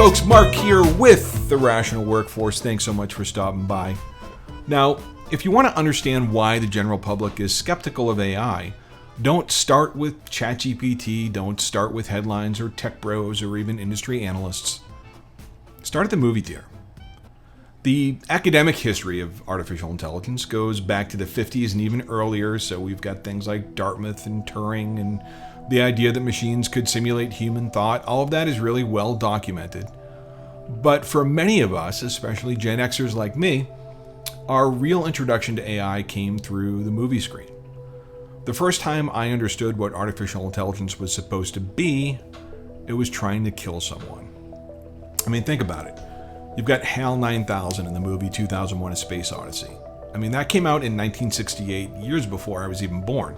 folks, Mark here with The Rational Workforce. Thanks so much for stopping by. Now, if you want to understand why the general public is skeptical of AI, don't start with ChatGPT, don't start with headlines or tech bros or even industry analysts. Start at the movie theater. The academic history of artificial intelligence goes back to the 50s and even earlier, so we've got things like Dartmouth and Turing and the idea that machines could simulate human thought. All of that is really well documented. But for many of us, especially Gen Xers like me, our real introduction to AI came through the movie screen. The first time I understood what artificial intelligence was supposed to be, it was trying to kill someone. I mean, think about it. You've got HAL 9000 in the movie 2001: A Space Odyssey. I mean, that came out in 1968, years before I was even born.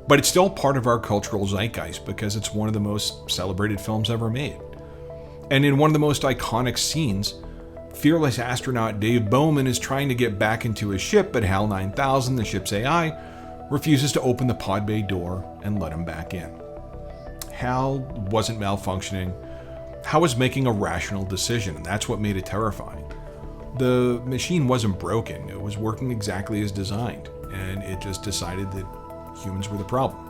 But it's still part of our cultural zeitgeist because it's one of the most celebrated films ever made. And in one of the most iconic scenes, fearless astronaut Dave Bowman is trying to get back into his ship, but HAL 9000, the ship's AI, refuses to open the pod bay door and let him back in. HAL wasn't malfunctioning. HAL was making a rational decision, and that's what made it terrifying. The machine wasn't broken. It was working exactly as designed, and it just decided that humans were the problem.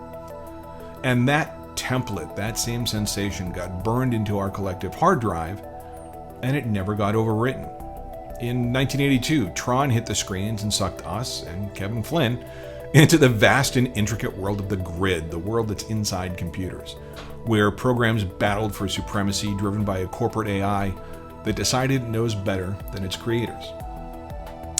And that template, that same sensation, got burned into our collective hard drive, and it never got overwritten. In 1982, Tron hit the screens and sucked us and Kevin Flynn into the vast and intricate world of the grid, the world that's inside computers, where programs battled for supremacy driven by a corporate AI that decided it knows better than its creators.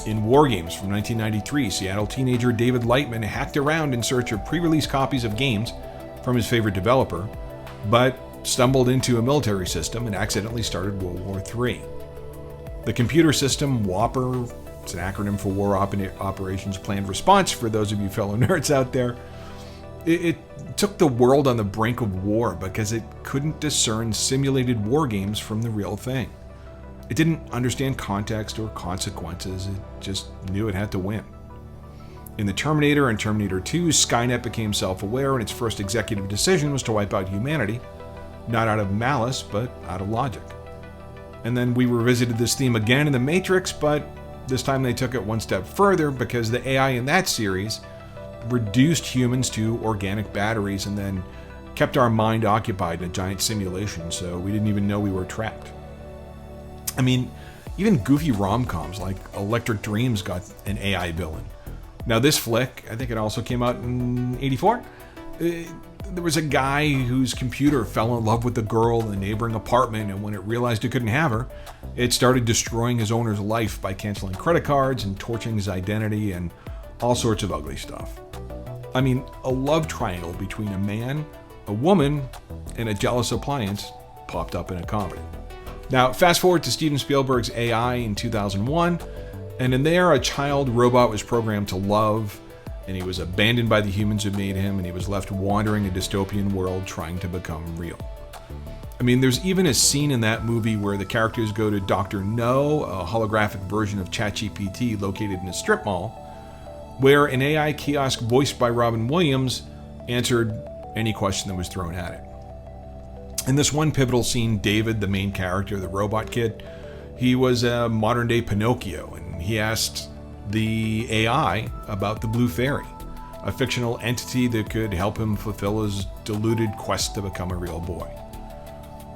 In War Games from 1993, Seattle teenager David Lightman hacked around in search of pre-release copies of games from his favorite developer, but stumbled into a military system and accidentally started World War III. The computer system, WOPR, it's an acronym for War Operations Planned Response for those of you fellow nerds out there, it took the world on the brink of war because it couldn't discern simulated war games from the real thing. It didn't understand context or consequences, it just knew it had to win. In the Terminator and Terminator 2, Skynet became self-aware and its first executive decision was to wipe out humanity, not out of malice, but out of logic. And then we revisited this theme again in The Matrix, but this time they took it one step further because the AI in that series reduced humans to organic batteries and then kept our mind occupied in a giant simulation, so we didn't even know we were trapped. I mean, even goofy rom-coms like Electric Dreams got an AI villain. Now this flick, I think it also came out in '84. There was a guy whose computer fell in love with the girl in the neighboring apartment, and when it realized it couldn't have her, it started destroying his owner's life by canceling credit cards and torching his identity and all sorts of ugly stuff. I mean, a love triangle between a man, a woman, and a jealous appliance popped up in a comedy. Now, fast forward to Steven Spielberg's AI in 2001, and in there, a child robot was programmed to love, and he was abandoned by the humans who made him, and he was left wandering a dystopian world trying to become real. I mean, there's even a scene in that movie where the characters go to Dr. No, a holographic version of ChatGPT located in a strip mall, where an AI kiosk voiced by Robin Williams answered any question that was thrown at it. In this one pivotal scene, David, the main character, the robot kid, he was a modern-day Pinocchio, and he asked the AI about the Blue Fairy, a fictional entity that could help him fulfill his deluded quest to become a real boy.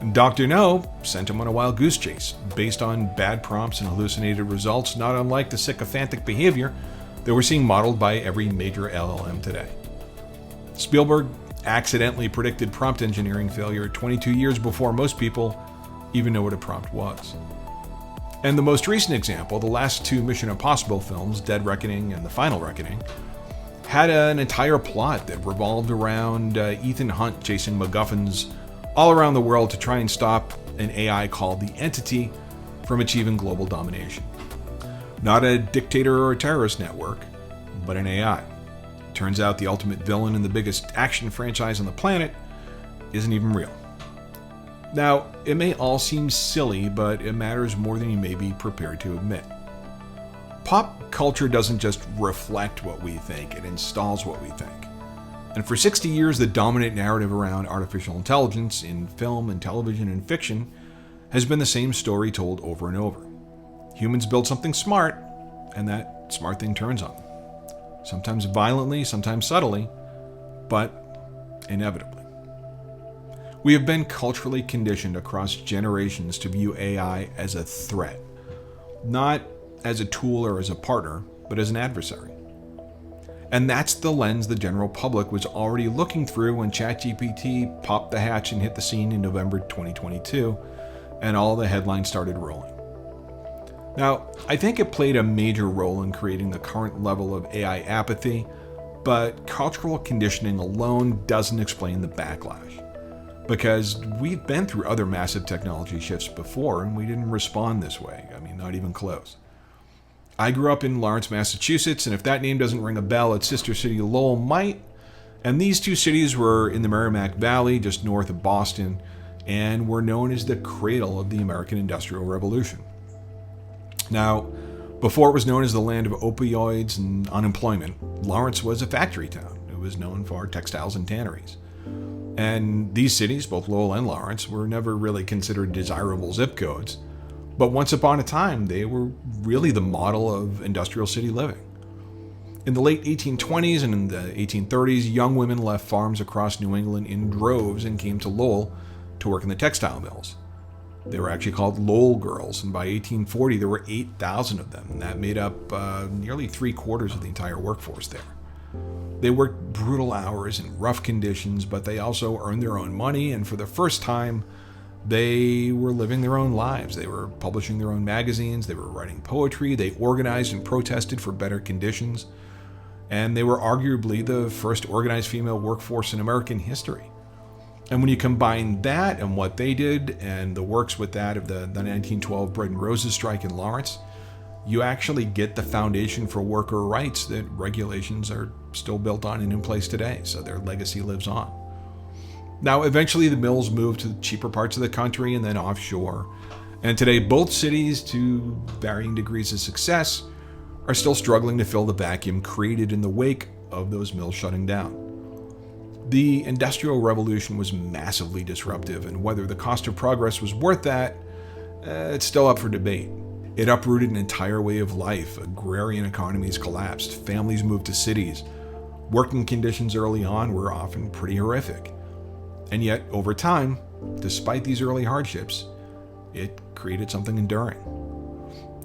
And Dr. No sent him on a wild goose chase, based on bad prompts and hallucinated results, not unlike the sycophantic behavior that we're seeing modeled by every major LLM today. Spielberg accidentally predicted prompt engineering failure 22 years before most people even know what a prompt was. And the most recent example, the last two Mission Impossible films, Dead Reckoning and The Final Reckoning, had an entire plot that revolved around Ethan Hunt chasing MacGuffins all around the world to try and stop an AI called the Entity from achieving global domination. Not a dictator or a terrorist network, but an AI. Turns out the ultimate villain in the biggest action franchise on the planet isn't even real. Now, it may all seem silly, but it matters more than you may be prepared to admit. Pop culture doesn't just reflect what we think, it installs what we think. And for 60 years, the dominant narrative around artificial intelligence in film and television and fiction has been the same story told over and over. Humans build something smart, and that smart thing turns on them. Sometimes violently, sometimes subtly, but inevitably. We have been culturally conditioned across generations to view AI as a threat, not as a tool or as a partner, but as an adversary. And that's the lens the general public was already looking through when ChatGPT popped the hatch and hit the scene in November 2022, and all the headlines started rolling. Now, I think it played a major role in creating the current level of AI apathy, but cultural conditioning alone doesn't explain the backlash. Because we've been through other massive technology shifts before, and we didn't respond this way. I mean, not even close. I grew up in Lawrence, Massachusetts, and if that name doesn't ring a bell, its sister city Lowell might. And these two cities were in the Merrimack Valley, just north of Boston, and were known as the cradle of the American Industrial Revolution. Now, before it was known as the land of opioids and unemployment, Lawrence was a factory town. It was known for textiles and tanneries. And these cities, both Lowell and Lawrence, were never really considered desirable zip codes. But once upon a time, they were really the model of industrial city living. In the late 1820s and in the 1830s, young women left farms across New England in droves and came to Lowell to work in the textile mills. They were actually called Lowell girls, and by 1840 there were 8,000 of them, and that made up nearly 3/4 of the entire workforce there. They worked brutal hours in rough conditions, but they also earned their own money, and for the first time, they were living their own lives. They were publishing their own magazines, they were writing poetry, they organized and protested for better conditions, and they were arguably the first organized female workforce in American history. And when you combine that and what they did, and the works with that of the 1912 Bread and Roses strike in Lawrence, you actually get the foundation for worker rights that regulations are still built on and in place today, so their legacy lives on. Now, eventually the mills moved to cheaper parts of the country and then offshore. And today, both cities, to varying degrees of success, are still struggling to fill the vacuum created in the wake of those mills shutting down. The Industrial Revolution was massively disruptive, and whether the cost of progress was worth that, it's still up for debate. It uprooted an entire way of life. Agrarian economies collapsed. Families moved to cities. Working conditions early on were often pretty horrific. And yet, over time, despite these early hardships, it created something enduring.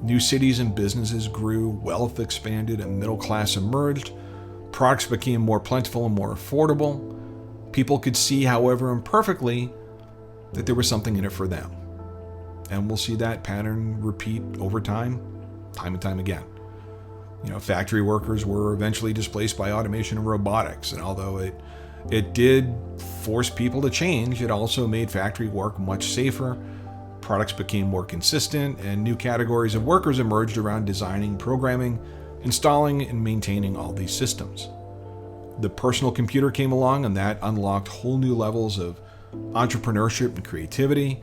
New cities and businesses grew, wealth expanded, a middle class emerged, products became more plentiful and more affordable. People could see, however imperfectly, that there was something in it for them. And we'll see that pattern repeat over time and time again. Factory workers were eventually displaced by automation and robotics, and although it did force people to change, it also made factory work much safer. Products became more consistent, and new categories of workers emerged around designing, programming, installing, and maintaining all these systems. The personal computer came along, and that unlocked whole new levels of entrepreneurship and creativity.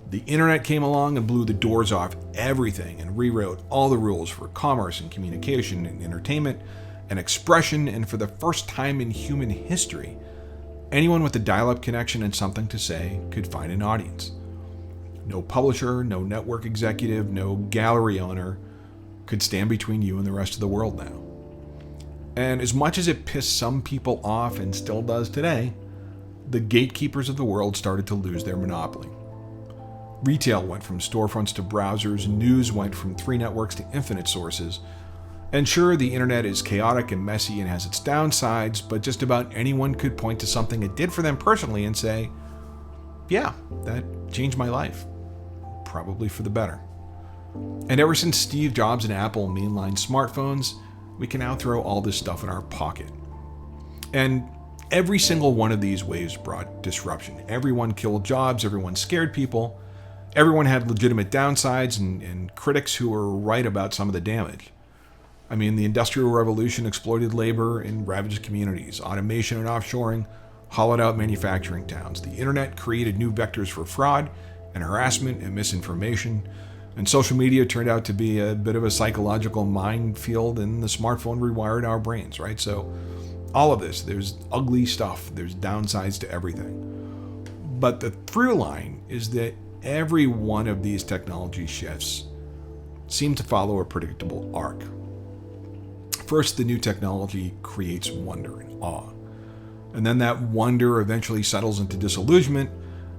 The internet came along and blew the doors off everything and rewrote all the rules for commerce and communication and entertainment and expression, and for the first time in human history, anyone with a dial-up connection and something to say could find an audience. No publisher, no network executive, no gallery owner could stand between you and the rest of the world now. And as much as it pissed some people off and still does today, the gatekeepers of the world started to lose their monopoly. Retail went from storefronts to browsers, news went from 3 networks to infinite sources. And sure, the internet is chaotic and messy and has its downsides, but just about anyone could point to something it did for them personally and say, yeah, that changed my life. Probably for the better. And ever since Steve Jobs and Apple mainlined smartphones, we can now throw all this stuff in our pocket. And every single one of these waves brought disruption. Everyone killed jobs, everyone scared people, everyone had legitimate downsides and critics who were right about some of the damage. I mean, the Industrial Revolution exploited labor and ravaged communities. Automation and offshoring hollowed out manufacturing towns. The internet created new vectors for fraud and harassment and misinformation. And social media turned out to be a bit of a psychological minefield, and the smartphone rewired our brains, right? So all of this, there's ugly stuff, there's downsides to everything. But the through line is that every one of these technology shifts seem to follow a predictable arc. First, the new technology creates wonder and awe. And then that wonder eventually settles into disillusionment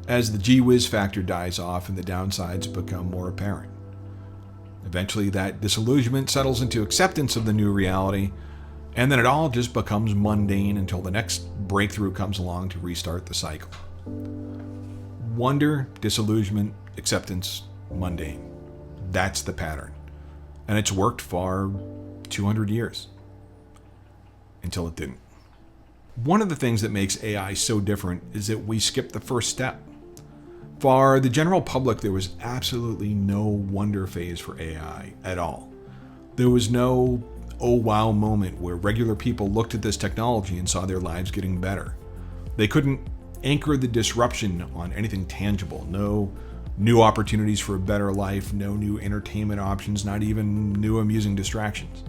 as the gee whiz factor dies off and the downsides become more apparent. Eventually, that disillusionment settles into acceptance of the new reality, and then it all just becomes mundane until the next breakthrough comes along to restart the cycle. Wonder, disillusionment, acceptance, mundane. That's the pattern. And it's worked for 200 years. Until it didn't. One of the things that makes AI so different is that we skipped the first step. For the general public, there was absolutely no wonder phase for AI at all. There was no oh wow moment where regular people looked at this technology and saw their lives getting better. They couldn't anchor the disruption on anything tangible. No new opportunities for a better life, no new entertainment options, not even new amusing distractions.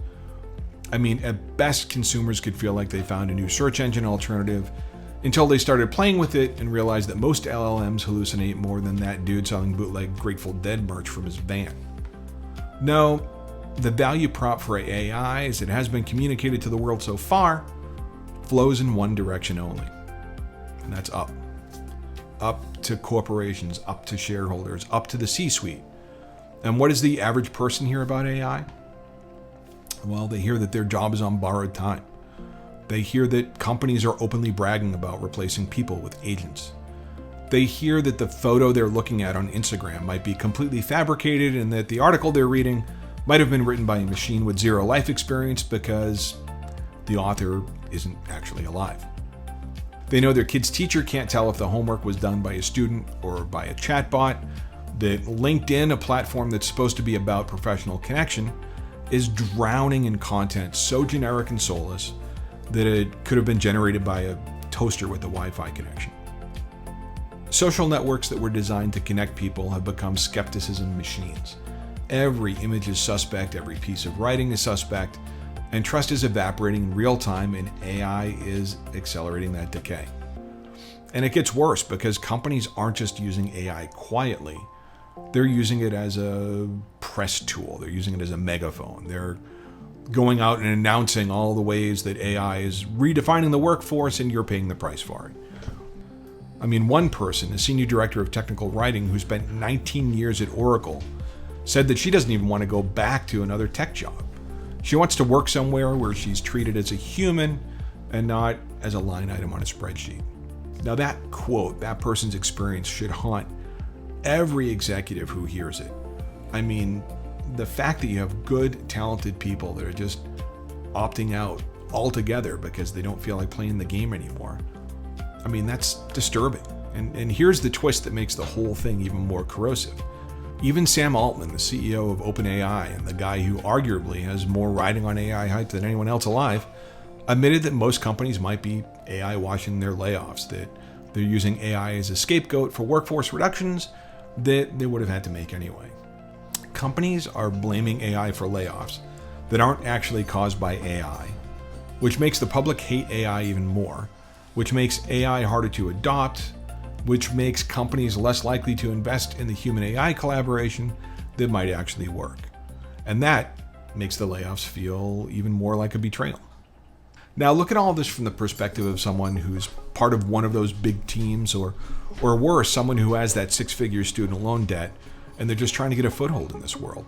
I mean, at best, consumers could feel like they found a new search engine alternative until they started playing with it and realized that most LLMs hallucinate more than that dude selling bootleg Grateful Dead merch from his van. No, the value prop for AI, as it has been communicated to the world so far, flows in one direction only, and that's up. Up to corporations, up to shareholders, up to the C-suite. And what does the average person hear about AI? Well, they hear that their job is on borrowed time. They hear that companies are openly bragging about replacing people with agents. They hear that the photo they're looking at on Instagram might be completely fabricated and that the article they're reading might have been written by a machine with zero life experience because the author isn't actually alive. They know their kid's teacher can't tell if the homework was done by a student or by a chatbot, that LinkedIn, a platform that's supposed to be about professional connection, is drowning in content so generic and soulless that it could have been generated by a toaster with a Wi-Fi connection. Social networks that were designed to connect people have become skepticism machines. Every image is suspect, every piece of writing is suspect, and trust is evaporating in real time, and AI is accelerating that decay. And it gets worse because companies aren't just using AI quietly. They're using it as a press tool. They're using it as a megaphone. They're going out and announcing all the ways that AI is redefining the workforce and you're paying the price for it. I mean, one person, a senior director of technical writing who spent 19 years at Oracle, said that she doesn't even want to go back to another tech job. She wants to work somewhere where she's treated as a human and not as a line item on a spreadsheet. Now that quote, that person's experience should haunt every executive who hears it. I mean, the fact that you have good, talented people that are just opting out altogether because they don't feel like playing the game anymore. I mean, that's disturbing. And here's the twist that makes the whole thing even more corrosive. Even Sam Altman, the CEO of OpenAI and the guy who arguably has more riding on AI hype than anyone else alive, admitted that most companies might be AI washing their layoffs, that they're using AI as a scapegoat for workforce reductions that they would have had to make anyway. Companies are blaming AI for layoffs that aren't actually caused by AI, which makes the public hate AI even more, which makes AI harder to adopt, which makes companies less likely to invest in the human-AI collaboration that might actually work. And that makes the layoffs feel even more like a betrayal. Now look at all of this from the perspective of someone who's part of one of those big teams, or worse, someone who has that six-figure student loan debt and they're just trying to get a foothold in this world.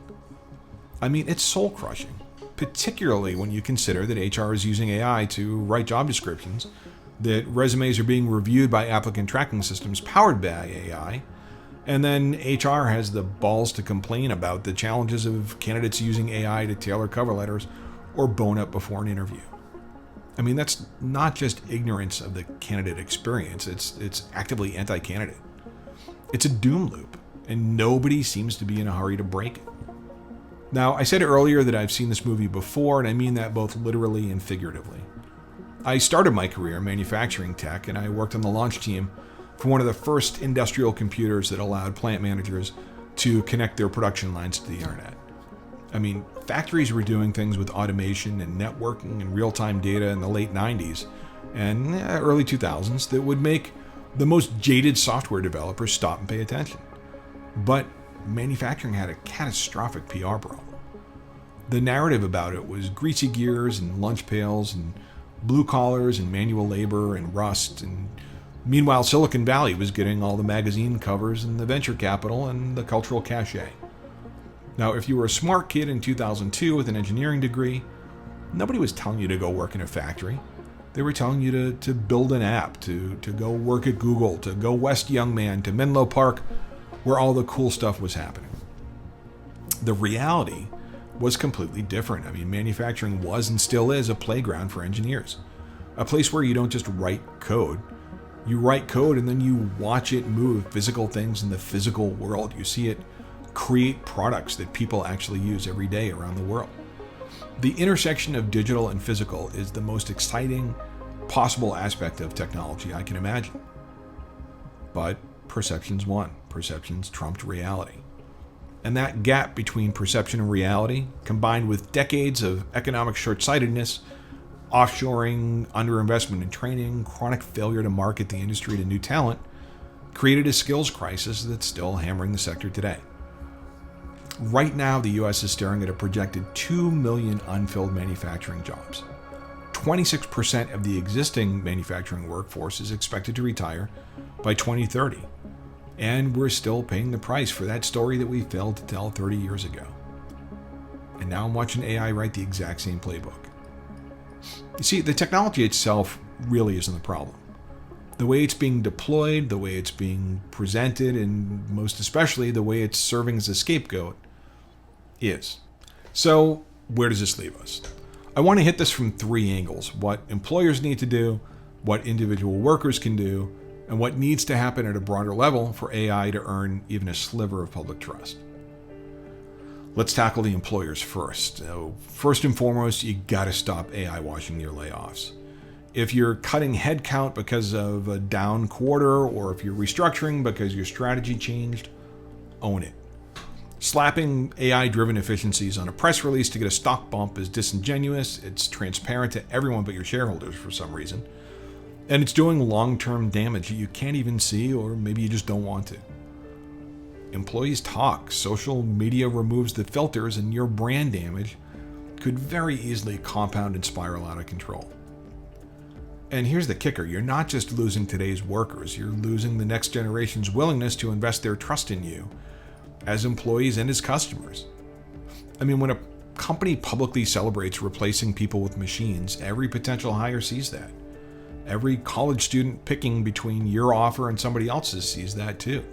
I mean, it's soul-crushing, particularly when you consider that HR is using AI to write job descriptions, that resumes are being reviewed by applicant tracking systems powered by AI, and then HR has the balls to complain about the challenges of candidates using AI to tailor cover letters or bone up before an interview. I mean, that's not just ignorance of the candidate experience, it's actively anti-candidate. It's a doom loop, and nobody seems to be in a hurry to break it. Now, I said earlier that I've seen this movie before, and I mean that both literally and figuratively. I started my career in manufacturing tech, and I worked on the launch team for one of the first industrial computers that allowed plant managers to connect their production lines to the internet. I mean, factories were doing things with automation and networking and real-time data in the late 90s and early 2000s that would make the most jaded software developers stop and pay attention. But manufacturing had a catastrophic PR problem. The narrative about it was greasy gears and lunch pails and blue collars and manual labor and rust, and meanwhile Silicon Valley was getting all the magazine covers and the venture capital and the cultural cachet. Now, if you were a smart kid in 2002 with an engineering degree, nobody was telling you to go work in a factory. They were telling you to build an app, to go work at Google, to go west, young man, to Menlo Park, where all the cool stuff was happening. The reality was completely different. I mean, manufacturing was and still is a playground for engineers, a place where you don't just write code. You write code and then you watch it move physical things in the physical world. You see it create products that people actually use every day around the world. The intersection of digital and physical is the most exciting possible aspect of technology I can imagine. But perceptions won. Perceptions trumped reality. And that gap between perception and reality, combined with decades of economic short-sightedness, offshoring, underinvestment in training, chronic failure to market the industry to new talent, created a skills crisis that's still hammering the sector today. Right now, the U.S. is staring at a projected 2 million unfilled manufacturing jobs. 26% of the existing manufacturing workforce is expected to retire by 2030. And we're still paying the price for that story that we failed to tell 30 years ago. And now I'm watching AI write the exact same playbook. You see, the technology itself really isn't the problem. The way it's being deployed, the way it's being presented, and most especially the way it's serving as a scapegoat is. So, where does this leave us? I want to hit this from three angles: what employers need to do, what individual workers can do, and what needs to happen at a broader level for AI to earn even a sliver of public trust. Let's tackle the employers first. So first and foremost, you gotta stop AI washing your layoffs. If you're cutting headcount because of a down quarter, or if you're restructuring because your strategy changed, own it. Slapping AI-driven efficiencies on a press release to get a stock bump is disingenuous. It's transparent to everyone but your shareholders for some reason. And it's doing long-term damage that you can't even see, or maybe you just don't want to. Employees talk. Social media removes the filters, and your brand damage could very easily compound and spiral out of control. And here's the kicker. You're not just losing today's workers. You're losing the next generation's willingness to invest their trust in you as employees and as customers. I mean, when a company publicly celebrates replacing people with machines, every potential hire sees that. Every college student picking between your offer and somebody else's sees that too.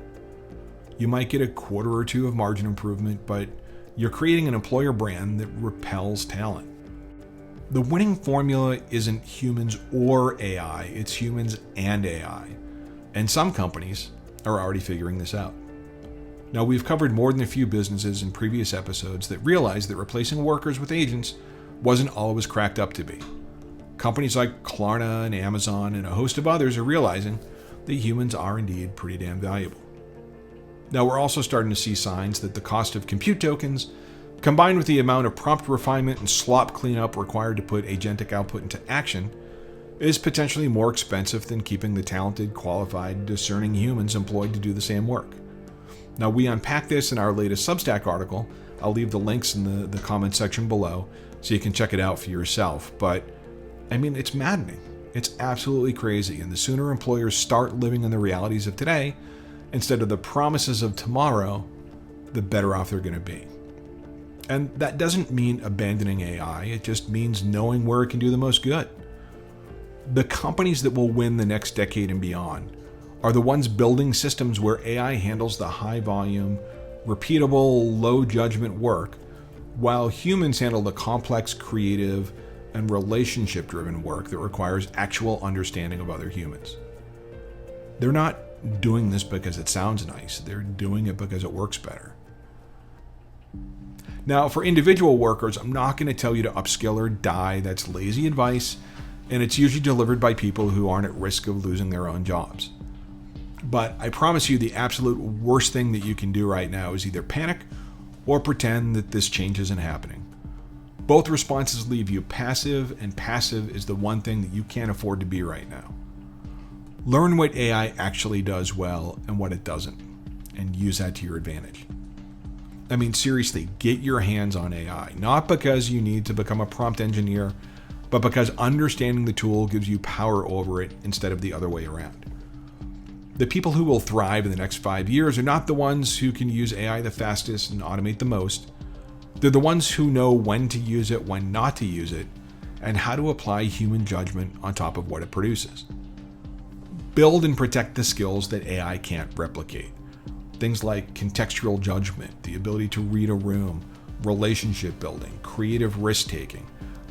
You might get a quarter or two of margin improvement, but you're creating an employer brand that repels talent. The winning formula isn't humans or AI, it's humans and AI. And some companies are already figuring this out. Now, we've covered more than a few businesses in previous episodes that realized that replacing workers with agents wasn't all it was cracked up to be. Companies like Klarna and Amazon and a host of others are realizing that humans are indeed pretty damn valuable. Now, we're also starting to see signs that the cost of compute tokens, combined with the amount of prompt refinement and slop cleanup required to put agentic output into action, is potentially more expensive than keeping the talented, qualified, discerning humans employed to do the same work. Now, we unpack this in our latest Substack article. I'll leave the links in the comment section below so you can check it out for yourself. But I mean, it's maddening. It's absolutely crazy. And the sooner employers start living in the realities of today instead of the promises of tomorrow, the better off they're going to be. And that doesn't mean abandoning AI. It just means knowing where it can do the most good. The companies that will win the next decade and beyond are the ones building systems where AI handles the high volume, repeatable, low judgment work, while humans handle the complex, creative, and relationship-driven work that requires actual understanding of other humans. They're not doing this because it sounds nice. They're doing it because it works better. Now, for individual workers, I'm not going to tell you to upskill or die. That's lazy advice, and it's usually delivered by people who aren't at risk of losing their own jobs. But I promise you, the absolute worst thing that you can do right now is either panic or pretend that this change isn't happening. Both responses leave you passive, and passive is the one thing that you can't afford to be right now. Learn what AI actually does well and what it doesn't. and use that to your advantage. I mean, seriously, get your hands on AI, not because you need to become a prompt engineer, but because understanding the tool gives you power over it instead of the other way around. The people who will thrive in the next 5 years are not the ones who can use AI the fastest and automate the most. They're the ones who know when to use it, when not to use it, and how to apply human judgment on top of what it produces. Build and protect the skills that AI can't replicate. Things like contextual judgment, the ability to read a room, relationship building, creative risk-taking,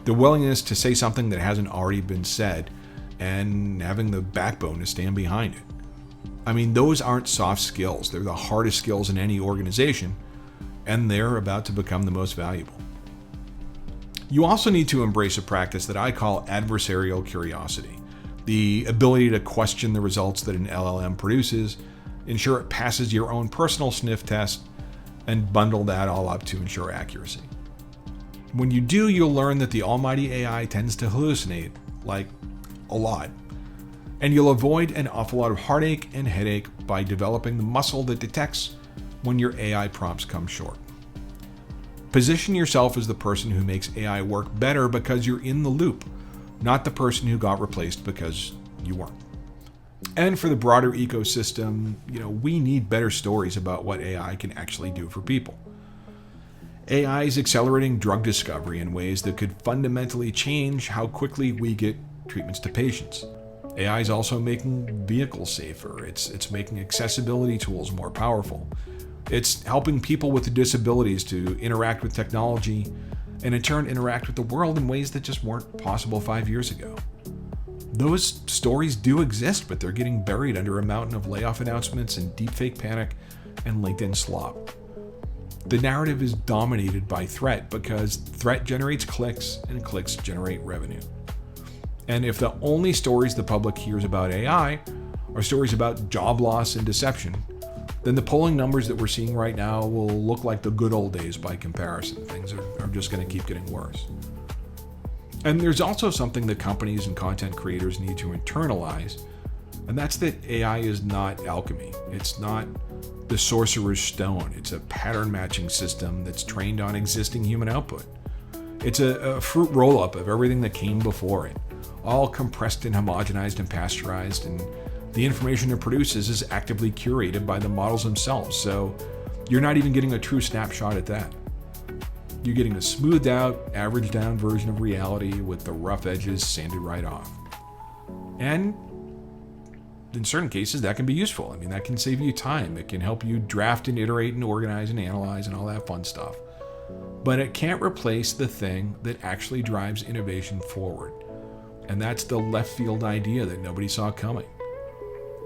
the willingness to say something that hasn't already been said, and having the backbone to stand behind it. I mean, those aren't soft skills. They're the hardest skills in any organization, and they're about to become the most valuable. You also need to embrace a practice that I call adversarial curiosity, the ability to question the results that an LLM produces, ensure it passes your own personal sniff test, and bundle that all up to ensure accuracy. When you do, you'll learn that the almighty AI tends to hallucinate, like a lot. And you'll avoid an awful lot of heartache and headache by developing the muscle that detects when your AI prompts come short. Position yourself as the person who makes AI work better because you're in the loop, not the person who got replaced because you weren't. And for the broader ecosystem, we need better stories about what AI can actually do for people. AI is accelerating drug discovery in ways that could fundamentally change how quickly we get treatments to patients. AI is also making vehicles safer. It's making accessibility tools more powerful. It's helping people with disabilities to interact with technology and in turn interact with the world in ways that just weren't possible 5 years ago. Those stories do exist, but they're getting buried under a mountain of layoff announcements and deepfake panic and LinkedIn slop. The narrative is dominated by threat because threat generates clicks and clicks generate revenue. And if the only stories the public hears about AI are stories about job loss and deception, then the polling numbers that we're seeing right now will look like the good old days by comparison. Things are just going to keep getting worse. And there's also something that companies and content creators need to internalize, and that's that AI is not alchemy. It's not the sorcerer's stone. It's a pattern matching system that's trained on existing human output. It's a fruit roll-up of everything that came before it, all compressed and homogenized and pasteurized, and the information it produces is actively curated by the models themselves, so you're not even getting a true snapshot at that. You're getting a smoothed out, averaged down version of reality with the rough edges sanded right off. And in certain cases, that can be useful. I mean, that can save you time. It can help you draft and iterate and organize and analyze and all that fun stuff. But it can't replace the thing that actually drives innovation forward. And that's the left field idea that nobody saw coming.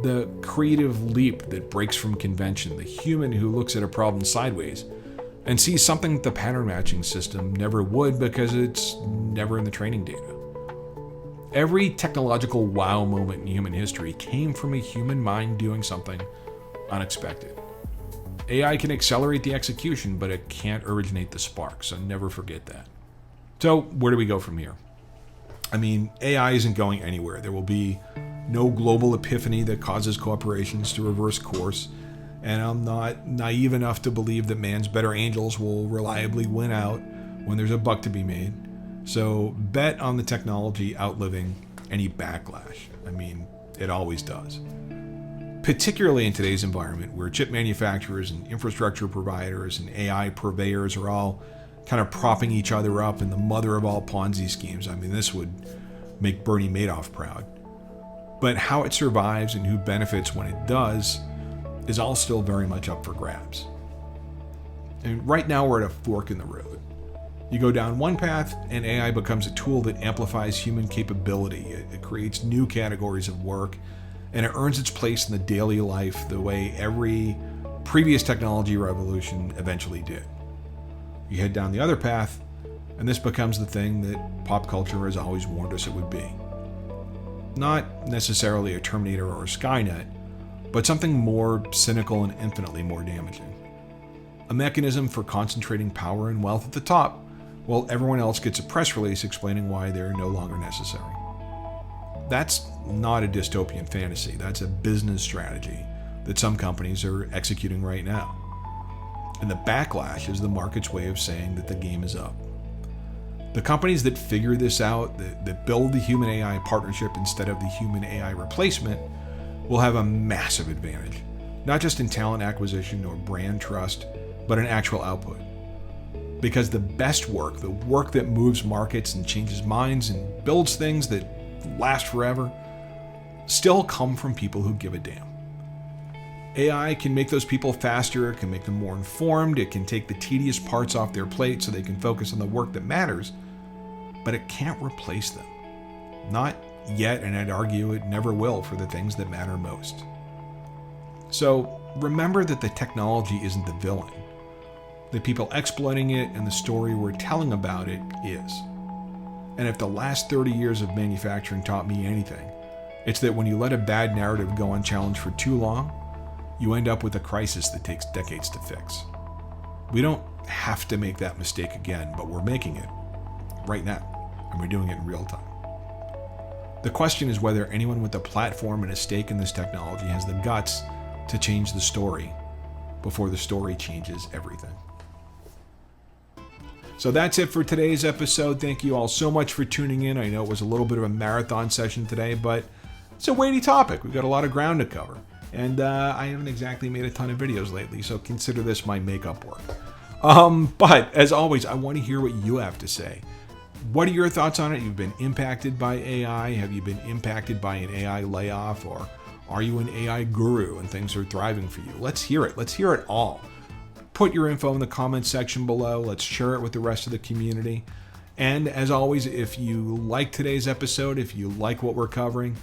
The creative leap that breaks from convention, the human who looks at a problem sideways and sees something that the pattern matching system never would because it's never in the training data. Every technological wow moment in human history came from a human mind doing something unexpected. AI can accelerate the execution, but it can't originate the spark, so never forget that. So where do we go from here? I mean, AI isn't going anywhere. There will be no global epiphany that causes corporations to reverse course, and I'm not naive enough to believe that man's better angels will reliably win out when there's a buck to be made. So bet on the technology outliving any backlash. I mean, it always does. Particularly in today's environment where chip manufacturers and infrastructure providers and AI purveyors are all kind of propping each other up in the mother of all Ponzi schemes. I mean, this would make Bernie Madoff proud. But how it survives and who benefits when it does is all still very much up for grabs. And right now we're at a fork in the road. You go down one path and AI becomes a tool that amplifies human capability. It creates new categories of work, and it earns its place in the daily life the way every previous technology revolution eventually did. You head down the other path, and this becomes the thing that pop culture has always warned us it would be. Not necessarily a Terminator or a Skynet, but something more cynical and infinitely more damaging. A mechanism for concentrating power and wealth at the top, while everyone else gets a press release explaining why they're no longer necessary. That's not a dystopian fantasy. That's a business strategy, that some companies are executing right now. And the backlash is the market's way of saying that the game is up. The companies that figure this out, that build the human AI partnership instead of the human AI replacement, will have a massive advantage, not just in talent acquisition or brand trust, but in actual output. Because the best work, the work that moves markets and changes minds and builds things that last forever, still come from people who give a damn. AI can make those people faster, it can make them more informed, it can take the tedious parts off their plate so they can focus on the work that matters, but it can't replace them. Not yet, and I'd argue it never will for the things that matter most. So remember that the technology isn't the villain. The people exploiting it and the story we're telling about it is. And if the last 30 years of manufacturing taught me anything, it's that when you let a bad narrative go unchallenged for too long, you end up with a crisis that takes decades to fix. We don't have to make that mistake again, but we're making it right now, and we're doing it in real time. The question is whether anyone with a platform and a stake in this technology has the guts to change the story before the story changes everything. So that's it for today's episode. Thank you all so much for tuning in. I know it was a little bit of a marathon session today, but it's a weighty topic. We've got a lot of ground to cover. And I haven't exactly made a ton of videos lately, so consider this my makeup work. But as always, I want to hear what you have to say. What are your thoughts on it? You've been impacted by AI? Have you been impacted by an AI layoff? Or are you an AI guru and things are thriving for you? Let's hear it. Let's hear it all. Put your info in the comments section below. Let's share it with the rest of the community. And as always, if you like today's episode, if you like what we're covering,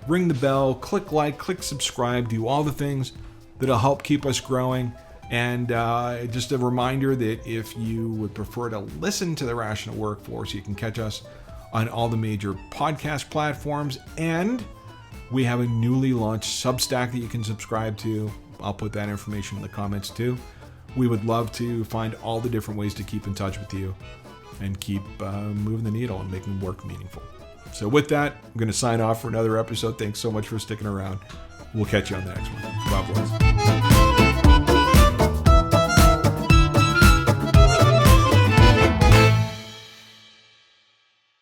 ring the bell, click like, click subscribe, do all the things that'll help keep us growing. And just a reminder that if you would prefer to listen to The Rational Workforce, you can catch us on all the major podcast platforms. And we have a newly launched Substack that you can subscribe to. I'll put that information in the comments too. We would love to find all the different ways to keep in touch with you and keep moving the needle and making work meaningful. So with that, I'm going to sign off for another episode. Thanks so much for sticking around. We'll catch you on the next one. God bless.